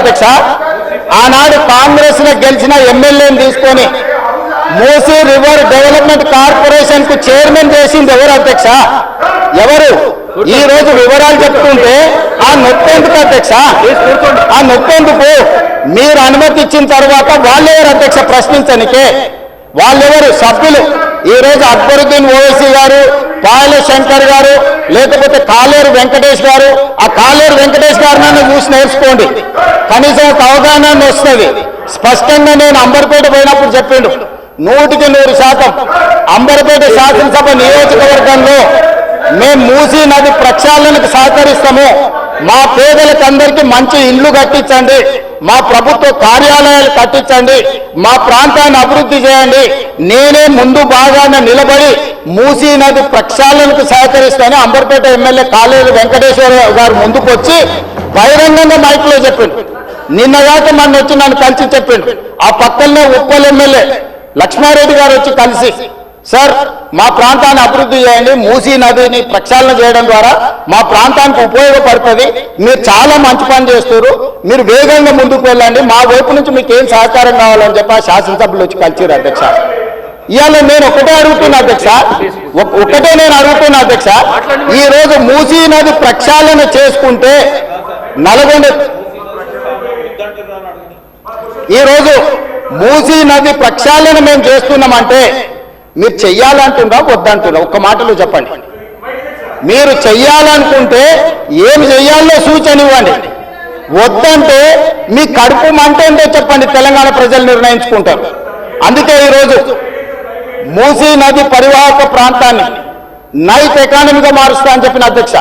అధ్యక్ష ఆనాడు కాంగ్రెస్ లో గెలిచిన ఎమ్మెల్యేని తీసుకొని మూసీ రివర్ డెవలప్మెంట్ కార్పొరేషన్ కు చైర్మన్ చేసింది ఎవరు అధ్యక్ష? ఎవరు? ఈ రోజు వివరాలు చెప్తుంటే ఆ నొప్పెందుకు అధ్యక్ష? ఆ నొప్పెందుకు? మీరు అనుమతి ఇచ్చిన తర్వాత వాళ్ళెవరు అధ్యక్ష ప్రశ్నించనికే? వాళ్ళెవరు సభ్యులు? ఈ రోజు అక్బరుద్దీన్ ఓవైసీ గారు, పాయల శంకర్ గారు, లేకపోతే కాలేరు వెంకటేష్ గారు, ఆ కాలేరు వెంకటేష్ గారిని చూసి నేర్చుకోండి, కనీసం ఒక అవగాహన వస్తుంది. స్పష్టంగా నేను అంబర్పేట పోయినప్పుడు చెప్పిండు 100% అంబర్పేట శాసనసభ నియోజకవర్గంలో మేము మూసీ నది ప్రక్షాళనకు సహకరిస్తాము, మా పేదలకందరికీ మంచి ఇల్లు కట్టించండి, మా ప్రభుత్వ కార్యాలయాలు కట్టించండి, మా ప్రాంతాన్ని అభివృద్ధి చేయండి, నేనే ముందు భాగాన నిలబడి మూసీ నది ప్రక్షాళనకు సహకరిస్తానని అంబర్పేట ఎమ్మెల్యే కాలేరు వెంకటేశ్వర గారు ముందుకు వచ్చి బహిరంగంగా మైక్లో చెప్పిండు. నిన్నగాక మన వచ్చి నన్ను కలిసి చెప్పిండు. ఆ పక్కనే ఉప్పల్ ఎమ్మెల్యే లక్ష్మారెడ్డి గారు వచ్చి కలిసి, సార్ మా ప్రాంతాన్ని అభివృద్ధి చేయండి, మూసీ నదిని ప్రక్షాళన చేయడం ద్వారా మా ప్రాంతానికి ఉపయోగపడుతుంది, మీరు చాలా మంచి పని చేస్తారు, మీరు వేగంగా ముందుకు వెళ్ళండి, మా వైపు నుంచి మీకు ఏం సహకారం కావాలని చెప్పి ఆ శాసనసభ్యులు వచ్చి కలిసిరు అధ్యక్ష. ఇవాళ నేను ఒకటే అడుగుతున్నా అధ్యక్ష, ఈ రోజు మూసీ నది ప్రక్షాళన చేసుకుంటే నల్గొండ, ఈరోజు మూసీ నది ప్రక్షాళన మేము చేస్తున్నామంటే మీరు చెయ్యాలంటున్నా వద్దంటున్నా? ఒక్క మాటలో చెప్పండి. మీరు చెయ్యాలనుకుంటే ఏమి చెయ్యాలో సూచన ఇవ్వండి, వద్దంటే మీ కడుపు మంట ఏంటో చెప్పండి, తెలంగాణ ప్రజలు నిర్ణయించుకుంటారు. అందుకే ఈరోజు మూసీ నది పరివాహక ప్రాంతాన్ని నైట్ ఎకానమీగా మారుస్తా అని చెప్పిన అధ్యక్ష.